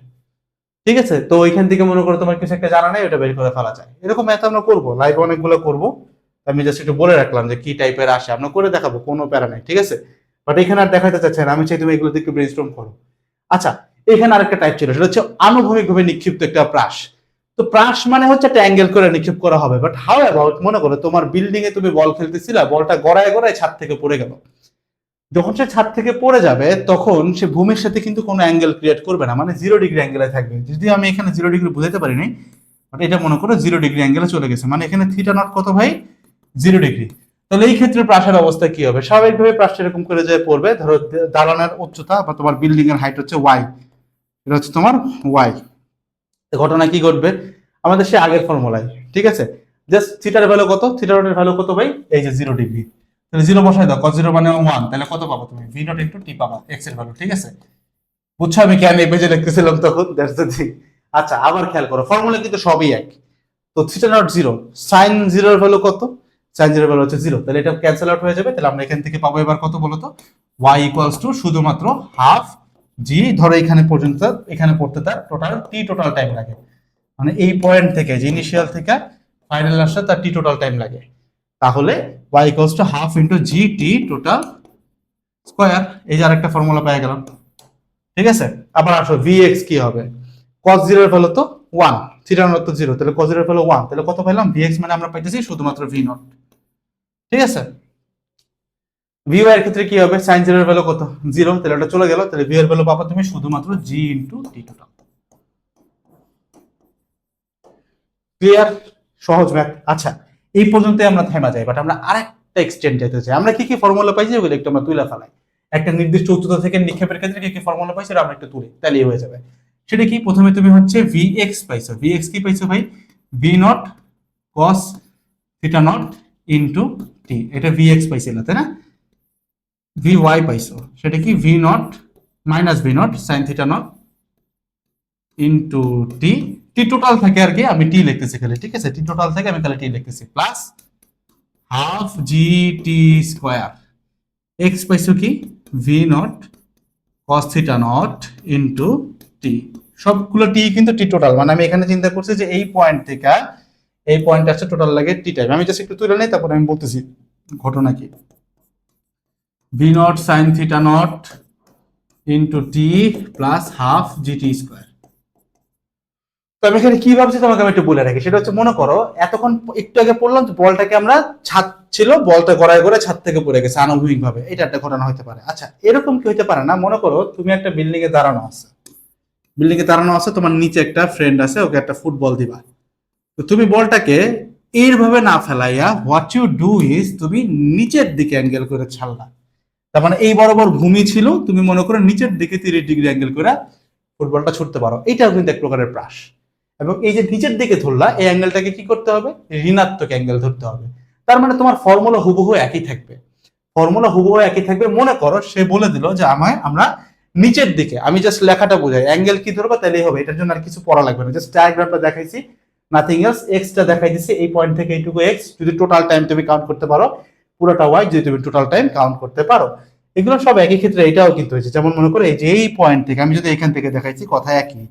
ঠিক আছে? তো ওইখান থেকে মনে করো তোমার কিছু একটা জানা নেই, ওটা বের করে ফেলা যায়। এরকম ম্যাথ আমরা করবো, লাইভ অনেকগুলো করবো, আমি জাস্ট একটু বলে রাখলাম যে কি টাইপের আসে, আমরা করে দেখাবো, কোনো প্যারা নাই, ঠিক আছে? বাট এখানে আর দেখাতে চাচ্ছেন, আমি চাই তুমি এগুলো একটু ব্রেনস্টর্ম করো। আচ্ছা, এখানে আরেকটা টাইপ ছিল, সেটা হচ্ছে আনুভূমিকভাবে নিক্ষিপ্ত একটা প্রাস। তো প্রাস মানে হচ্ছে একটা অ্যাঙ্গেল করে নিক্ষেপ করা হবে, বাট হাউ অ্যাবাউট মনে করো তোমার বিল্ডিং এ তুমি বল খেলতেছিলা, বলটা গড়ায় গড়ায় ছাদ থেকে পড়ে গেল, যখন সে ছাদ থেকে পড়ে যাবে তখন সে ভূমির সাথে কিন্তু কোনো অ্যাঙ্গেল ক্রিয়েট করবে না, মানে 0 ডিগ্রি অ্যাঙ্গেলে থাকবে। যদি আমি এখানে 0 ডিগ্রি বুঝাতে পারিনি, বাট এটা মনে করো 0 ডিগ্রি অ্যাঙ্গেলে চলে গেছে, মানে এখানে থিটা নট কত ভাই, 0 ডিগ্রি। তাহলে এই ক্ষেত্রে প্রাসের অবস্থা কি হবে? স্বাভাবিকভাবে প্রাস এরকম করে যায় পড়বে, ধরো দালানের উচ্চতা বা তোমার বিল্ডিং এর হাইট হচ্ছে ওয়াই, এটা হচ্ছে তোমার ওয়াই। ঘটনা কি ঘটবে আমাদের সে আগের ফর্মুলায়, ঠিক আছে? জাস্ট থিটার ভ্যালু কত, থিটা নটের ভ্যালু কত ভাই, এই যে 0 ডিগ্রি, তাহলে 0 বসাই দাও, cos 0 মানে 1, তাহলে কত পাবো তুমি, ভি নট ইনটু টি পাবা, এক্স এর ভ্যালু, ঠিক আছে? বুঝছো আমি কেন এই পেজে লিখতেছিলাম তখন, দ্যাটস দ্য থিং। আচ্ছা, আবার খেয়াল করো, ফর্মুলা কিন্তু সবই এক। তো থিটা নট 0, সাইন 0 এর ভ্যালু কত, সাইন 0 এর ভ্যালু হচ্ছে 0, তাহলে এটা ক্যান্সেল আউট হয়ে যাবে। তাহলে আমরা এখান থেকে পাবো এবার কত বলো তো, y ইকুয়ালস টু শুধুমাত্র হাফ জি, ধরো এখানে পর্যন্ত, এখানে পড়তে তার টোটাল টি টোটাল টাইম লাগে, মানে এই পয়েন্ট থেকে যে ইনিশিয়াল থেকে ফাইনাল আসে তার টি টোটাল টাইম লাগে। তাহলে y equals to half into G T total square, এই যে আরেকটা ফর্মুলা পেয়ে গেলাম, ঠিক আছে? আবার আসো vx কি হবে, cos 0 এর ভ্যালু তো 1, থিটা নট তো 0, তাহলে cos 0 এর ভ্যালু 1, তাহলে কত পেলাম, vx মানে আমরা পাইতেছি শুধুমাত্র v নট, ঠিক আছে? vy এর ক্ষেত্রে কি হবে, sin 0 এর ভ্যালু কত, 0, তাহলে এটা চলে গেল, তাহলে v এর ভ্যালু পাবো তুমি শুধুমাত্র g into t total. Clear? সহজ ম্যাথ। আচ্ছা, এই পর্যন্তই আমরা থেমা যাই, বাট আমরা আরেকটা এক্সটেন্ড যেতে চাই। আমরা কি কি ফর্মুলা পাইছি ওগুলো একটু আমরা তুলে ফেলাই, একটা নির্দিষ্ট উচ্চতা থেকে নিক্ষেপের ক্ষেত্রে কি কি ফর্মুলা পাইছি সেটা আমরা একটু তুলি, তাহলেই হয়ে যাবে। সেটা কি, প্রথমে তুমি হচ্ছে vx পাইছো, vx কি পাইছো ভাই, v nought cos theta nought into t, এটা vx পাইছিল তাই না? vy পাইছো, সেটা কি v not minus v not sin theta nought into T, T total থাকে আর কি, আমি টি লিখতেছি খালি, ঠিক আছে? টি টোটাল থেকে আমি খালি টি লিখতেছি, প্লাস হাফ জি টি স্কয়ার, এক্স পাইছো কি V nought cos theta nought into টি, সবগুলো টি কিন্তু টি টোটাল, মানে আমি এখানে চিন্তা করছি যে এই পয়েন্ট থেকে এই পয়েন্ট আসছে টোটাল লাগে টি টাইম, আমি জাস্ট একটু তুলে নেই, তারপর আমি বলতেছি ঘটনা কি। V nought sine theta nought into টি প্লাস হাফ জি টি স্কয়ার। তো আমি এখানে কি ভাবছি তোমাকে আমি একটু বলে রাখি, সেটা হচ্ছে মনে করো এতক্ষণ একটু আগে পড়লাম বলটাকে আমরা ছাদ ছিল, বলটা গড়ায় গড়ায় ছাদ থেকে পড়ে গেছে আনুভূমিক ভাবে, এটা একটা ঘটনা হতে পারে। আচ্ছা, এরকম কি হতে পারে না, মনে করো তুমি একটা বিল্ডিং এ দাঁড়ানো আছে, বিল্ডিং এ দাঁড়ানো আছে, তোমার নিচে একটা ফ্রেন্ড আছে, ওকে একটা ফুটবল দিবা, তো তুমি বলটাকে এইভাবে না ফেলাইয়া হোয়াট ইউ ডু ইজ তুমি নিচের দিকে অ্যাঙ্গেল করে ছাড়লা, তার মানে এই বরাবর ভূমি ছিল, তুমি মনে করো নিচের দিকে 30 ডিগ্রি অ্যাঙ্গেল করে ফুটবলটা ছুটতে পারো, এটাও কিন্তু এক প্রকারের প্রাস। এবং এই যে নিচের দিকে ধরলা, এই অ্যাঙ্গেলটাকে কি করতে হবে, ঋণাত্মক অ্যাঙ্গেল ধরতে হবে। তার মানে তোমার ফর্মুলা হুবহু একই থাকবে, ফর্মুলা হুবহু একই থাকবে। মনে করো সে বলে দিল যে আমরা নিচের দিকে, আমি জাস্ট লেখাটা বোঝাই, অ্যাঙ্গেল কি ধরবো তাহলেই হবে, এটার জন্য আর কিছু পড়া লাগবে না, জাস্ট ডায়াগ্রামটা দেখাইছি, নাথিং এলস। এক্সটা দেখাই দিচ্ছে এই পয়েন্ট থেকে এইটুকু এক্স, যদি টোটাল টাইম তুমি কাউন্ট করতে পারো, পুরোটা ওয়াই যদি তুমি টোটাল টাইম কাউন্ট করতে পারো। এগুলো সব একই ক্ষেত্রে এটাও কিন্তু হয়েছে। যেমন মনে করো এই যে এই পয়েন্ট থেকে আমি যদি এখান থেকে দেখাইছি, কথা একই,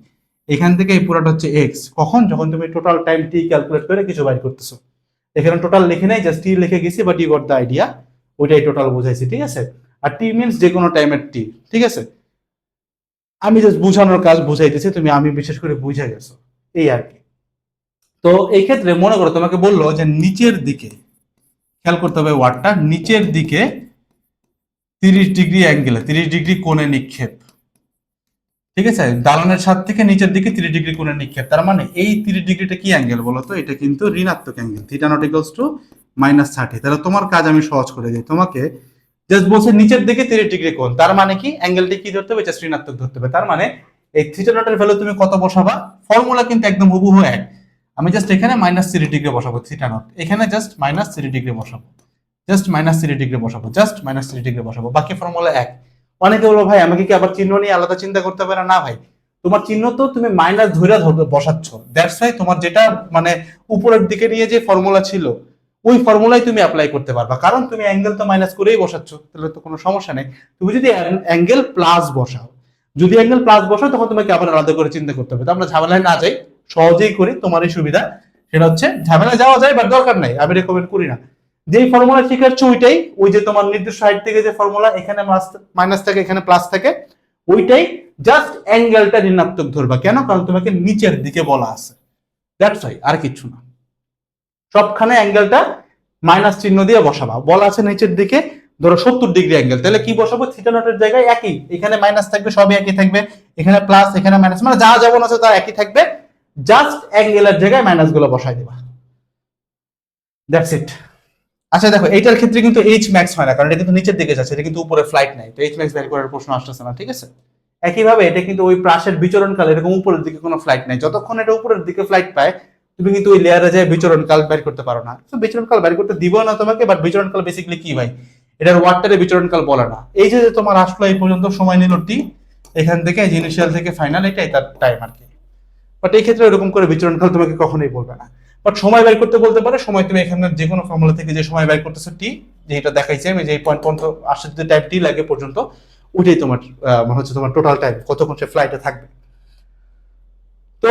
এখান থেকে এই পুরোটা হচ্ছে এক্স, কখন, যখন তুমি টোটাল টাইম টি ক্যালকুলেট করে কিছু বাইর করতেছো। এখানে টোটাল লিখে নাই, জাস্ট টি লিখে গেছি, but you got the idea, ওইটাই টোটাল বুঝাইছি, ঠিক আছে। আর টি মিনস যে কোনো টাইমের টি, ঠিক আছে। আমি জাস্ট বুঝানোর কাজ বুঝাইতেছি, তুমি আমি বিশেষ করে বুঝে গেছো, এই আর কি। তো এই ক্ষেত্রে মনে করো তোমাকে বললো যে নিচের দিকে, খেয়াল করতে হবে ওয়ার্ডটা, নিচের দিকে 30 ডিগ্রি অ্যাঙ্গেলে, 30 ডিগ্রি কোণে নিক্ষেপ, ঠিক আছে। দালানের ছাদ থেকে নিচের দিকে 30 ডিগ্রি কোণে নিক্ষেপ, তার মানে এই 30 ডিগ্রিটা কি অ্যাঙ্গেল বলো তো? এটা কিন্তু ঋণাত্মক angle, theta not equals two -30। তাহলে তোমার কাজ আমি সহজ করে দিই, তোমাকে জাস্ট বলছে নিচের দিকে 30 ডিগ্রি কোণ, তার মানে কি অ্যাঙ্গেলটি কি ধরতে হবে? জাস্ট ঋণাত্মক ধরতে হবে। তার মানে এই থিটা নটের ভ্যালু তুমি কত বসাবা? ফর্মুলা কিন্তু একদম হুবহু এক। আমি জাস্ট এখানে -30 ডিগ্রি বসাবো থিটা নট, এখানে জাস্ট -30 ডিগ্রি বসাবো, জাস্ট -30 ডিগ্রি বসাবো, জাস্ট -30 ডিগ্রি বসাবো, বাকি ফর্মুলা এক। অনেকে বলবো ভাই আমাকে কি আবার চিহ্ন নিয়ে আলাদা চিন্তা করতে পারে? না ভাই, তোমার চিহ্ন তো তুমি মাইনাস ধরে বসাচ্ছ, দ্যাটস ওয়াই তোমার যেটা মানে উপরের দিকে নিয়ে যে ফর্মুলা ছিল ওই ফর্মুলাই তুমি অ্যাপ্লাই করতে পারবা, কারণ তুমি অ্যাঙ্গেল তো মাইনাস করেই বসাচ্ছ, তাহলে তো কোনো সমস্যা নেই। তুমি যদি অ্যাঙ্গেল প্লাস বসাও, যদি অ্যাঙ্গেল প্লাস বসাও তখন তোমাকে আবার আলাদা করে চিন্তা করতে হবে। তো আমরা ঝামেলায় না যাই, সহজেই করি, তোমারই সুবিধা। সেটা হচ্ছে ঝামেলায় যাওয়া যায় বাট দরকার নাই, আমি রেকমেন্ড করি না। যেই ফর্মুলা ঠিক আছে ওইটাই, ওই যে তোমার নির্দিষ্ট সাইড থেকে যে ফর্মুলা, এখানে মাইনাস থাকে এখানে প্লাস থাকে, ওইটাই, জাস্ট অ্যাঙ্গেলটা ঋণাত্মক ধরবা। কেন? কারণ তোমাকে নিচের দিকে বলা আছে, দ্যাটস ওয়াই, আর কিছু না। সবখানে অ্যাঙ্গেলটা মাইনাস চিহ্ন দিয়ে বসাবা। বলা আছে নিচের দিকে ধরো 70 ডিগ্রি অ্যাঙ্গেল, তাহলে কি বসাবো? থিটা নটের জায়গায় একই, এখানে মাইনাস থাকবে, সবই একই থাকবে, এখানে প্লাস এখানে মাইনাস, মানে যা যেমন আছে তা একই থাকবে, জাস্ট অ্যাঙ্গেলের জায়গায় মাইনাস গুলো বসাই দিবা, দ্যাটস ইট। আচ্ছা দেখো, এইটার ক্ষেত্রে কিন্তু এইচ ম্যাক্স হয় না, কারণ এটা কিন্তু নিচের দিকে যাচ্ছে, এটা কিন্তু উপরে ফ্লাইট নাই, তো এইচ ম্যাক্স বের করার প্রশ্ন আসতেছে না, ঠিক আছে। একইভাবে এটা কিন্তু ওই প্রাসের বিচরণকাল এরকম উপরের দিকে কোনো ফ্লাইট নাই, যতক্ষণ এটা উপরের দিকে ফ্লাইট পায় তুমি কিন্তু ওই লেয়ারে যায় বিচরণকাল বের করতে পারো না। তো বিচরণকাল বের করতে দিব না তোমাকে, বাট বিচরণকাল বেসিক্যালি কি ভাই? এটার ওয়ার্ডটারে বিচরণকাল বলে না। এই যে তোমার আসলো এই পর্যন্ত সময় নিল টি, এখান থেকে ইনিশিয়াল থেকে ফাইনাল, এটাই তার টাইম আর কি। বাট এই ক্ষেত্রে এরকম করে বিচরণকাল তোমাকে কখনোই বলবে না, বাট সময় বের করতে বলতে পারে। সময় তুমি এখানে যে কোনো ফর্মুলা থেকে যে সময় বের করতেছো টি, যেটা দেখাইছি আমি, যে পয়েন্ট পর্যন্ত আসতে যদি টাইম টি লাগে পর্যন্ত, ওইটাই তোমার হচ্ছে তোমার টোটাল টাইম, কতক্ষণ সে ফ্লাইটে থাকবে। তো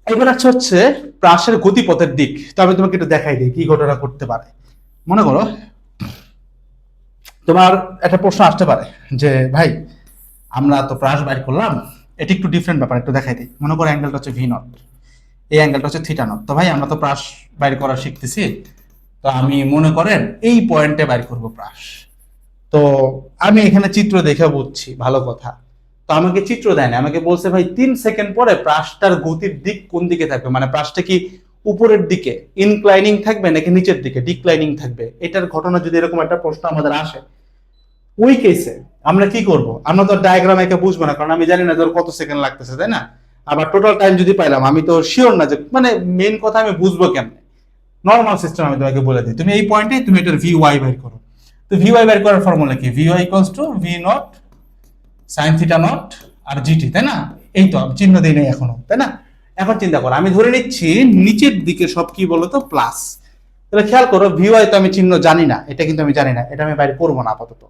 এবার হচ্ছে প্রাসের গতিপথের দিক। তো আমি তোমাকে একটু দেখাই দিই কি ঘটনা ঘটতে পারে। মনে করো তোমার একটা প্রশ্ন আসতে পারে যে ভাই আমরা তো প্রাস বাইর করলাম, এটি একটু ডিফারেন্ট ব্যাপার, একটু দেখাই দিই। মনে করো অ্যাঙ্গেলটা হচ্ছে ভি নট, এই অ্যাঙ্গেলটা হচ্ছে থিটা নট। তো ভাই আমরা তো প্রাস বাইর করা শিখতেছি, তো আমি মনে করেন এই পয়েন্টে বাইর করব প্রাস। তো আমি এখানে চিত্র দেখে বুঝছি, ভালো কথা। তো আমাকে চিত্র দেয় না, আমাকে বলছে ভাই 3 সেকেন্ড পরে প্রাসটার গতির দিক কোন দিকে থাকবে, মানে প্রাসটা কি উপরের দিকে ইনক্লাইনিং থাকবে নাকি নিচের দিকে ডিক্লাইনিং থাকবে। এটার ঘটনা যদি এরকম একটা প্রশ্ন আমাদের আসে, ওই কেসে আমরা কি করব? আমরা তো ডায়াগ্রাম একে বুঝবো না, কারণ আমি জানি না ধর কত সেকেন্ড লাগতেছে, তাই না? আবার টোটাল টাইম যদি পাইলাম, আমি তো শিওর না যে মানে মেইন কথা আমি বুঝবো কেমনে। নর্মাল সিস্টেম আমি তোমাকে বলে দিই, তুমি এই পয়েন্টে তুমি এটার ভি ওয়াই বের করো। তো ভি ওয়াই বের করার ফর্মুলা কি? V y equals to V nought sine theta nought আর জিটি, তাই না? এই তো আমি চিহ্ন দিই নাই এখনো, তাই না? এখন চিন্তা করো, আমি ধরে নিচ্ছি নিচের দিকে সব কি বলতো প্লাস। তাহলে খেয়াল করো ভি ওয়াই তো আমি চিহ্ন জানি না, এটা কিন্তু আমি জানি না, এটা আমি বাইরে করবো না আপাতত।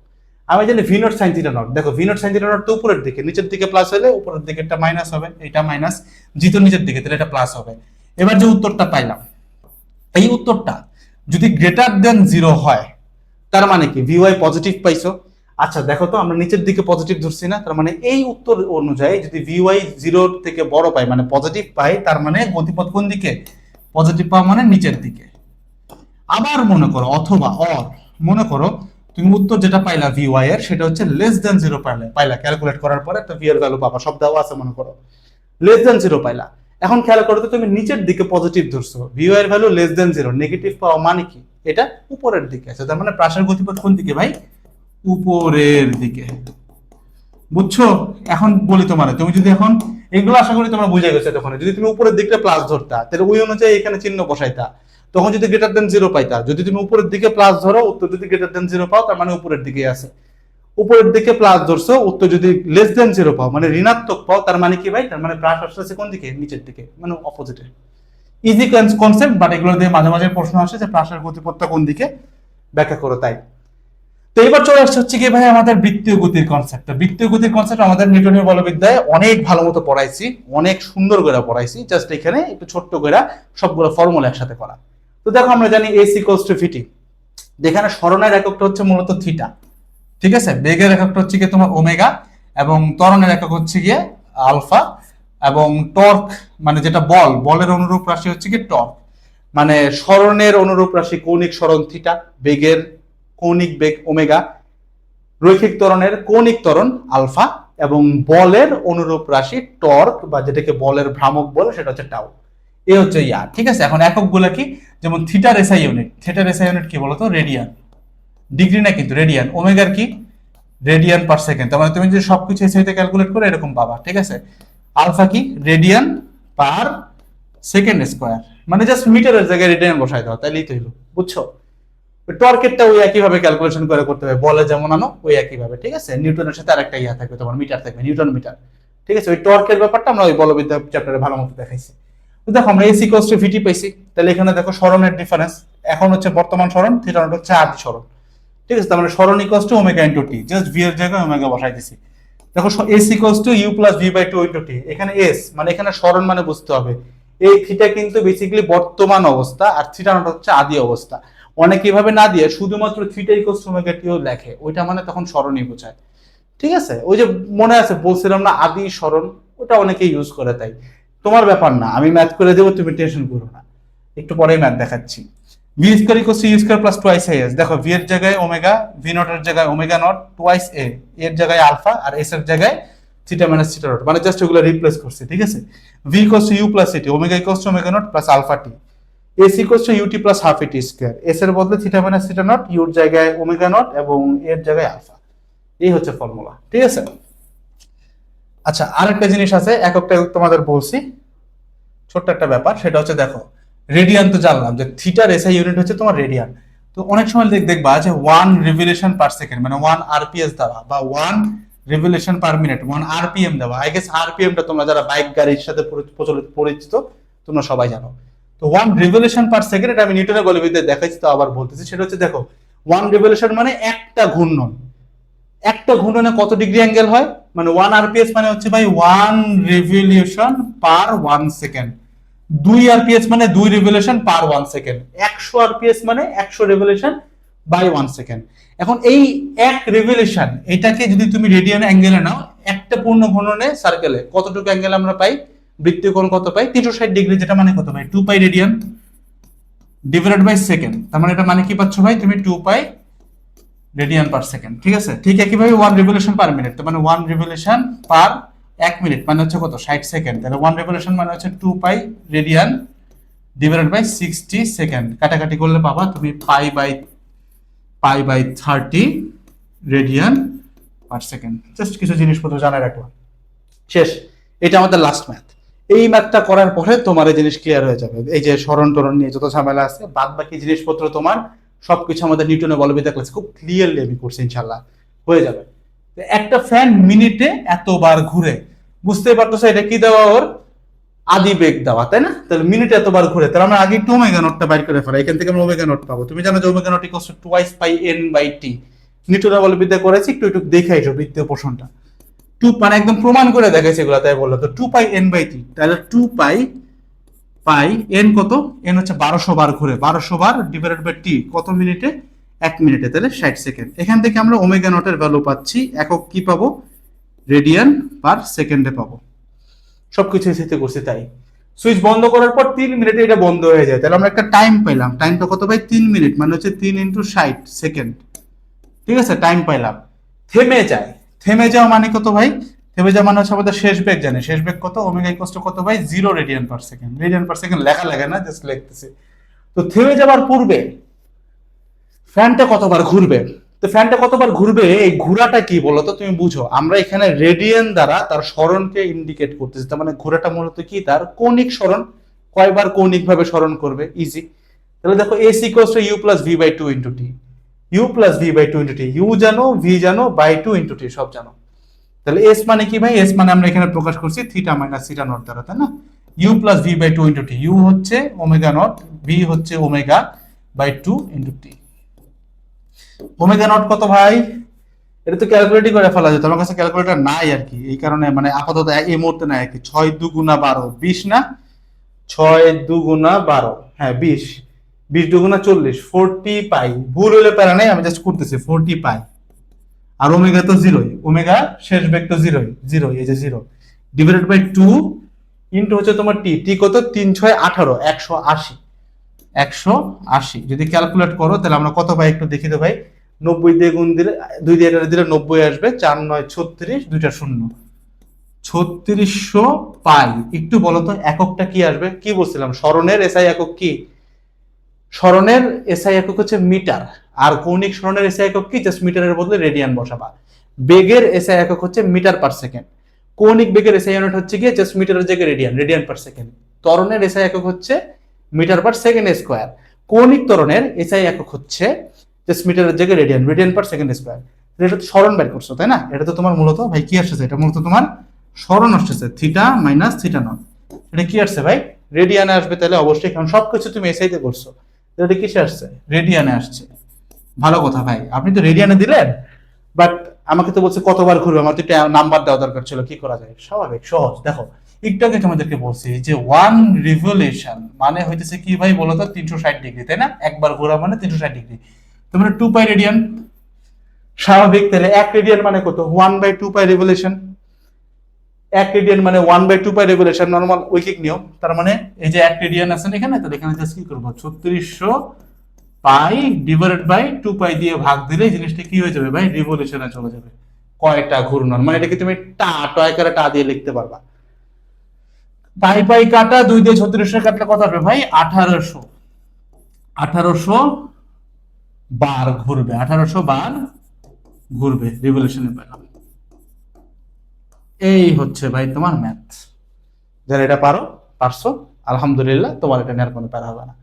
আমি জানি V nought sine theta nought. দেখো V nought sine theta nought তো উপরের দিকে, নিচের দিকে প্লাস হলে উপরের দিকে একটা মাইনাস হবে, এটা মাইনাস, জি তো নিচের দিকে, তাহলে এটা প্লাস হবে। এবার যে উত্তরটা পাইলাম, এই উত্তরটা যদি গ্রেটার দেন 0 হয়, তার মানে কি ভি ওয়াই পজিটিভ পাইছো। আচ্ছা দেখো তো, আমরা নিচের দিকে পজিটিভ ধরছি না, তার মানে এই উত্তর অনুযায়ী যদি ভি ওয়াই 0 থেকে বড় পাই মানে পজিটিভ পাই, তার মানে গতিপথ কোন দিকে? পজিটিভ পাওয়া মানে নিচের দিকে। আবার মনে করো, অথবা অর মনে করো তুমি উত্তর যেটা পাইলা ভি ওয়াই এর, সেটা হচ্ছে লেস দেন 0 পাইলা ক্যালকুলেট করার পরে একটা ভি এর ভ্যালু পাবা, সব দেওয়া আছে, মনে করো লেস দেন 0 পাইলা। এখন খেয়াল করো তো, তুমি নিচের দিকে পজিটিভ ধরছো, ভি ওয়াই এর ভ্যালু লেস দেন 0, নেগেটিভ পাওয়া মানে কি? এটা উপরের দিকে আছে, তার মানে প্রাসের গতিপথ কোন দিকে ভাই? উপরের দিকে। বুঝছো? এখন বলি তোমার, তুমি যদি এখন এগুলো আশা করি তোমরা বুঝে গেছো তখন, যদি তুমি উপরের দিকটা প্লাস ধরতা তাহলে ওই অনুযায়ী এখানে চিহ্ন বসাইতা, তখন যদি গ্রেটার দেন 0 পাইতা। যদি তুমি উপরের দিকে প্লাস ধরো, উত্তর যদি গ্রেটার দেন 0 পাও, তার মানে উপরের দিকে আছে। উপরের দিকে প্লাস ধরছো, উত্তর যদি লেস দেন 0 পাও মানে ঋণাত্মক পাও, তার মানে কি ভাই? তার মানে প্রাস আসছে কোন দিকে? নিচের দিকে, মানে অপোজিটে। ইজি কনসেপ্ট, বাট এগুলো দিয়ে মাঝে মাঝে প্রশ্ন আসে যে প্রাসের গতিপথটা কোন দিকে, ব্যাখ্যা করো তাই। তো এবার চলে আসছে হচ্ছে কি ভাই আমাদের বৃত্তীয় গতির কনসেপ্ট। বৃত্তীয় গতির কনসেপ্ট আমাদের নিউটনীয় বলবিদ্যায় অনেক ভালো মতো পড়াইছি, অনেক সুন্দর করে পড়াইছি, জাস্ট এখানে একটু ছোট্ট করে সবগুলো ফর্মুলা একসাথে করা। তো দেখো আমরা জানি এস ইকুয়ালস টু ভিটি, যেখানে সরণের এককটা হচ্ছে মূলত থিটা, ঠিক আছে, বেগের এককটা হচ্ছে কি তোমার ওমেগা, এবং ত্বরণের একক হচ্ছে গিয়ে আলফা, এবং টর্ক মানে যেটা বলের অনুরূপ রাশি হচ্ছে কি টর্ক, মানে সরণের অনুরূপ রাশি কৌণিক সরণ থিটা, বেগের কৌণিক বেগ ওমেগা, রৈখিক ত্বরণের কৌণিক ত্বরণ আলফা, এবং বলের অনুরূপ রাশি টর্ক বা যেটাকে বলের ভ্রামক বলে সেটা হচ্ছে টাউ। এই হচ্ছে ইয়ার, ঠিক আছে। এখন এককগুলো কি, যেমন থিটার এসআই ইউনিট, থিটার এসআই ইউনিট কি বলতো, রেডিয়ান, ডিগ্রি না কিন্তু রেডিয়ান, ওমেগার কি রেডিয়ান পার সেকেন্ড, তার মানে তুমি যদি সবকিছু এসআই তে ক্যালকুলেট করে এরকম পাবা, ঠিক আছে। আলফা কি রেডিয়ান পার সেকেন্ড স্কয়ার, মানে জাস্ট মিটারের জায়গায় রেডিয়ান বসাই দাও তাইলেই তো হলো, বুঝছো। টর্কেরটা ওই একই ভাবে ক্যালকুলেশন করে করতে হবে, বলে যেমন আনো ওই একই ভাবে, ঠিক আছে। নিউটনের সাথে আরেকটা ইয়া থাকবে তোমার, মিটার থাকবে, নিউটন মিটার, ঠিক আছে। ওই টর্কের ব্যাপারটা আমরা ওই বলবিদ্যা চ্যাপ্টারে ভালো মতো দেখাইছি। তো দেখো আমরা এস ইকুয়ালস টু ভিটি পাইছি, তাহলে এখানে দেখো সরণের ডিফারেন্স, এখন হচ্ছে বর্তমান সরণ, থিটা নট হচ্ছে আদি সরণ, ঠিক আছে। তার মানে সরণ equals to omega into t, just v এর জায়গায় ওমেগা বসাই দিছি। দেখো s equals to you plus v by two into t, এখানে এস মানে এখানে সরণ মানে বুঝতে হবে এই থিটা কিন্তু বেসিক্যালি বর্তমান অবস্থা, আর থিটা নট হচ্ছে আদি অবস্থা। অনেকে এভাবে না দিয়ে শুধুমাত্র থিটা ইকুয়ালস টু ওমেগা টিও লেখে, ওইটা মানে তখন সরণই বোঝায়, ঠিক আছে। ওই যে মনে আছে বলছিলাম না আদি সরণ, ওটা অনেকে ইউজ করে, তাই তোমার ব্যাপার না, আমি ম্যাথ করে দেবো, তুমি টেনশন করো না, একটু পরেই ম্যাথ দেখাচ্ছি। V square equals to u square plus twice s, দেখো ভি এর জায়গায় ওমেগা, ভি নট এর জায়গায় ওমেগা নট, টুয়াইস এ এর জায়গায় আলফা, আর এস এর জায়গায় থিটা মাইনাস থিটা নট, মানে জাস্ট ওগুলো রিপ্লেস করছি, ঠিক আছে। V equals to you plus A T, omega equals to omega nought plus alpha T, S equals to U T plus half A T square, S এর বদলে theta minus theta nought, ইউর জায়গায় omega nought এবং এর জায়গায় আলফা। এই হচ্ছে ফর্মুলা, ঠিক আছে। আচ্ছা আরেকটা জিনিস আছে, এককটা তোমাদের বলছি, ছোট্ট একটা ব্যাপার, সেটা হচ্ছে দেখো রেডিয়ান তো জানলাম যে থিটার এসআই ইউনিট হচ্ছে তোমার রেডিয়ান। তো অনেক সময় দেখবা যে 1 রিভলিউশন পার সেকেন্ড মানে 1 আরপিএস দেওয়া, বা 1 রিভলিউশন পার মিনিট 1 আরপিএম দেওয়া। আই গেস আরপিএমটা তোমরা যারা বাইক গাড়ির সাথে পরিচিত তোমরা সবাই জানো। তো 1 রিভলিউশন পার সেকেন্ড, এটা আমি নিউটনের বলবিদ্যায় দেখাইছি, তো আবার বলতেছি, সেটা হচ্ছে দেখো 1 রিভলিউশন মানে একটা ঘূর্ণন, একটা ঘূর্ণনে কত ডিগ্রি অ্যাঙ্গেল হয়, মানে 1 আরপিএস মানে হচ্ছে ভাই 1 রিভলিউশন পার 1 সেকেন্ড, 2 আরপিএস মানে 2 রিভলিউশন পার 1 সেকেন্ড, 100 আরপিএস মানে 100 রিভলিউশন বাই 1 সেকেন্ড। এখন এই এক রিভলিউশন এটাকে যদি তুমি রেডিয়ান অ্যাঙ্গেলে নাও, একটা পূর্ণ ঘূর্ণনে সার্কেলে কতটুকু অ্যাঙ্গেল আমরা পাই, বৃত্তীয় কোণ কত পাই, 360 ডিগ্রি, যেটা মানে কত পাই 2 pi radian divided by second. তার মানে এটা মানে কি পাচ্ছ ভাই তুমি 2 পাই রেডিয়ান পার সেকেন্ড, ঠিক আছে। ঠিক একইভাবে 1 রিভলিউশন পার মিনিট, তার মানে 1 রিভলিউশন পার 1 মিনিট মানে হচ্ছে কত 60 সেকেন্ড, তাহলে 1 রিভলিউশন মানে হচ্ছে 2 pi radian divided by 60 second, কাটাকাটি করলে পাবা তুমি pi by 30 radian per second. Just কিছু জিনিসপত্র জানা রাখলাম, শেষ। এটা আমাদের লাস্ট ম্যাথ। এই ম্যাথটা করার পরে তোমার এই জিনিস ক্লিয়ার হয়ে যাবে, এই যে সরণ টরণ নিয়ে যত ঝামেলা আছে বাদ বাকি জিনিসপত্র তোমার সবকিছু আমাদের নিউটনের বলবিদ্যা ক্লাসে খুব ক্লিয়ারলি আমি করছি, ইনশাআল্লাহ হয়ে যাবে। একটা ফ্যান মিনিটে এতবার ঘুরে, বুঝতে পারতেছো এটা কি দেওয়া, ওর আদি বেগ দেওয়া, তাই না। তাহলে মিনিটে এতবার ঘুরে, তাহলে আমরা আগে একটু ওমেগা নটটা বাইর করে ফেলা, এখান থেকে আমরা ওমেগা নট পাবো। তুমি জানো যে omega nought equals to twice pi N by T, নিউটনের বলবিদ্যা করেছি, একটু একটু দেখাইছো বৃত্তীয় পোষণটা, 2 মানে একদম প্রমাণ করে দেখাইছে এগুলা, তাই বললো। তো 2 পাই এন বাই টি, তাহলে 2 পাই এন কত, এন হচ্ছে 1200 বার ঘুরে, 1200 বার ডিভাইডেড বাই টি কত মিনিটে, 1 মিনিটে, তাহলে 60 সেকেন্ড। এখান থেকে আমরা ওমেগা নটের ভ্যালু পাচ্ছি, একক কি পাবো, রেডিয়ান পার সেকেন্ডে পাবো। সবকিছু স্থিতি করছি, তাই সুইচ বন্ধ করার পর 3 মিনিটে এটা বন্ধ হয়ে যায়, তাহলে আমরা একটা টাইম পাইলাম, টাইমটা কত ভাই 3 মিনিট মানে হচ্ছে 3 ইন্টু 60 সেকেন্ড, ঠিক আছে, টাইম পাইলাম। থেমে যায়, থেমে যাওয়া মানে কত ভাই, থেমে যাওয়া মানে হচ্ছে আমাদের শেষ বেগ, জানি শেষ বেগ কত, ওমেগা ইকুয়ালস টু কত ভাই 0 radian per second, radian per second লেখা লাগে না, জাস্ট লিখতেছি। তো থেমে যাওয়ার পূর্বে ফ্যানটা কতবার ঘুরবে, তো ফ্যানটা কতবার ঘুরবে, এই ঘোরাটা কি বলতো তুমি বুঝো, আমরা এখানে রেডিয়ান দ্বারা তার সরণকে ইন্ডিকেট করতেছি, তার মানে ঘোরাটা মূলত কি, তার কৌণিক সরণ, কয়বার কৌণিক ভাবে সরণ করবে, ইজি। তাহলে দেখো s equals to you plus v by two into t, u plus v by two into t, u জানো, ভি জানো, বাই টু ইন্টু টি সব জানো। তাহলে এস মানে কি ভাই, এস মানে আমরা এখানে প্রকাশ করছি থিটা মাইনাস থিটা নট দ্বারা, তাই না। U plus v by two into t. U হচ্ছে ওমেগা নট, ভি হচ্ছে omega by two into t. Omega nought কত ভাই? এটা তো ক্যালকুলেটই করে ফেলা যেত, আমার কাছে ক্যালকুলেটর নাই আর কি, এই কারণে মানে আপাতত এই মুহূর্তে নাই আর কি। 6 × 2 = 12, 20 না? 6 × 2 = 12, হ্যাঁ 20, 20 × 2 = 40, 40 পাই। ভুল হলে প্যারা নেই, আমি জাস্ট করতেছি 40 পাই। আর ওমেগা তো জিরোই, ওমেগা শেষ বেগ তো জিরোই, জিরো, এই যে জিরো, ডিভাইডেড বাই 2 ইন্টু হচ্ছে তোমার টি। টি কত? 3 × 6 = 18, 180, 180। যদি ক্যালকুলেট করো তাহলে আমরা কত পাই একটু দেখি তো ভাই। 90 দিয়ে গুণ দিলে, 2 দিয়ে এটা দিলে 90 আসবে, 4 × 9 = 36, 2টা শূন্য, 3600 পাই। একটু বলো তো এককটা কি আসবে? কি বলছিলাম, স্মরণের এসআই একক কি? স্মরণের এসআই একক হচ্ছে মিটার, আর কৌণিক স্মরণের এসআই একক কি? জাস্ট মিটারের বদলে রেডিয়ান বসাবা। বেগের এসআই একক হচ্ছে মিটার পার সেকেন্ড। কৌণিক বেগের এসআই ইউনিট হচ্ছে কি? জাস্ট মিটারের জায়গায় রেডিয়ান, রেডিয়ান পার সেকেন্ড। ত্বরণের এসআই একক হচ্ছে মিটার পার সেকেন্ড স্কয়ার। কৌণিক ত্বরণের এসআই একক হচ্ছে জাস্ট মিটারের জায়গায় radian, radian per second square. এটা তো স্মরণ বের করছো তাই না? এটা তো তোমার মূলত ভাই কি আসছে? এটা মূলত তোমার স্মরণ আসছে, থিটা মাইনাস থিটা নট। এটা কি আসছে ভাই? রেডিয়ানে আসবে তাহলে অবশ্যই, কারণ সবকিছু তুমি এসআইতে করছো। এটা কিসে আসছে? রেডিয়ানে আসছে। ভালো কথা ভাই, আপনি তো রেডিয়ানে দিলেন, বাট আমাকে তো বলছে কতবার ঘুরবে, আমার তো একটা নাম্বার দেওয়া দরকার ছিল। কি করা যায়? স্বাভাবিক, সহজ। দেখো একটু আগে তোমাদেরকে বলছি যে 1 রিভলিউশন মানে হইতেছে কি ভাই বলো তো? 360 ডিগ্রি, তাই না? একবার ঘোরা মানে 360 ডিগ্রি। তো মানে 2 পাই রেডিয়ান। স্বাভাবিক, তাহলে 1 রেডিয়ান মানে কত? 1/2 পাই রিভলিউশন। 1 রেডিয়ান মানে 1/2 পাই রেভলিউশন, নরমাল ঐকিক নিয়ম। তার মানে এই যে 1 রেডিয়ান আছে এখানে, তাহলে এখানে জাস্ট কি করব? 3600 পাই ডিভাইডেড বাই 2 পাই দিয়ে ভাগ দিলে জিনিসটা কি হয়ে যাবে ভাই? রিভলিউশনে চলে যাবে। কয়টা ঘূর্ণন, মানে এটাকে তুমি টা টয় করে টা দিয়ে লিখতে পারবা। পাই পাই কাটা 2 দিয়ে 3600 কাটলে কত হবে ভাই? 1800, 1800 বার ঘুরবে, 1800 বার ঘুরবে, রিভলিউশনে পেলাম। এই হচ্ছে ভাই তোমার ম্যাথ। যারা এটা পারছো আলহামদুলিল্লাহ, তোমার এটা নেওয়ার কোনো প্যারা হবে না।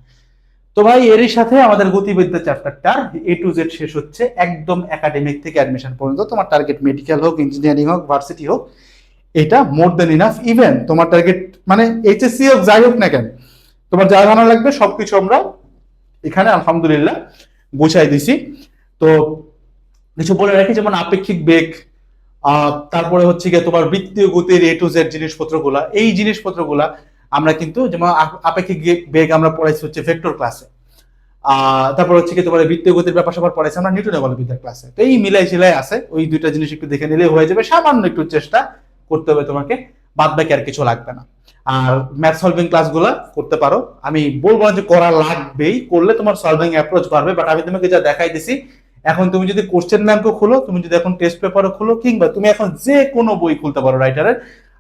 তো ভাই এরই সাথে আমাদের গতিবিদ্যা চ্যাপ্টারটা A to Z শেষ হচ্ছে, একদম একাডেমিক থেকে অ্যাডমিশন পর্যন্ত। তোমার টার্গেট মেডিকেল হোক, ইঞ্জিনিয়ারিং হোক, ভার্সিটি হোক, এটা মোর দেন ইনাফ। ইভেন তোমার টার্গেট মানে এইচএসসি হোক, যাই হোক না কেন, তোমার যা জানা লাগবে সবকিছু আমরা এখানে আলহামদুলিল্লাহ গুছাই দিছি। তো কিছু বলে রাখি, যেমন আপেক্ষিক বেগ, তারপরে হচ্ছে গিয়ে তোমার বৃত্তীয় গতির A to Z জিনিসপত্রগুলা, এই জিনিসপত্রগুলা আমরা কিন্তু, যেমন আপেক্ষিক বেগ আমরা পড়াইছি হচ্ছে ভেক্টর ক্লাসে, তারপর হচ্ছে কি তোমার বৃত্তীয় গতির ব্যাপার স্যাপার পড়াইছি আমরা নিউটনের বলবিদ্যার ক্লাসে। তো এই মিলাই ঝিলাই আছে, ওই দুইটা জিনিস একটু দেখে নিলে হয়ে যাবে। সামান্য একটু চেষ্টা করতে হবে তোমাকে, বাদ বাকি আর কিছু লাগবে না। আর ম্যাথ সলভিং ক্লাসগুলা করতে পারো, আমি বলবো না যে করা লাগবেই, করলে তোমার সলভিং অ্যাপ্রোচ বাড়বে। বাট আমি তোমাকে যা দেখাই দিছি, এখন তুমি যদি কোশ্চেন ব্যাংকও খুলো, তুমি যদি এখন টেস্ট পেপারও খুলো, কিংবা তুমি এখন যে কোনো বই খুলতে পারো রাইটারের,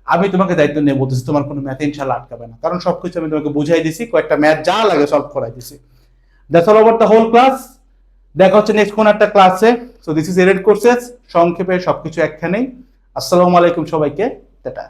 আমি তোমাকে দায়িত্ব নিয়ে বলতেছি তোমার কোনো ম্যাথ ইনশাল্লাহ আটকাবে না, কারণ সবকিছু আমি তোমাকে বুঝাই দিছি, কয়েকটা ম্যাথ যা লাগে সলভ করাই দিছি। That's all over the whole class. দেখা হচ্ছে নেক্সট কোন একটা ক্লাসে। So this is ared courses, সংক্ষেপে সবকিছু একখানেই। আসসালামু আলাইকুম সবাইকে, টাটা।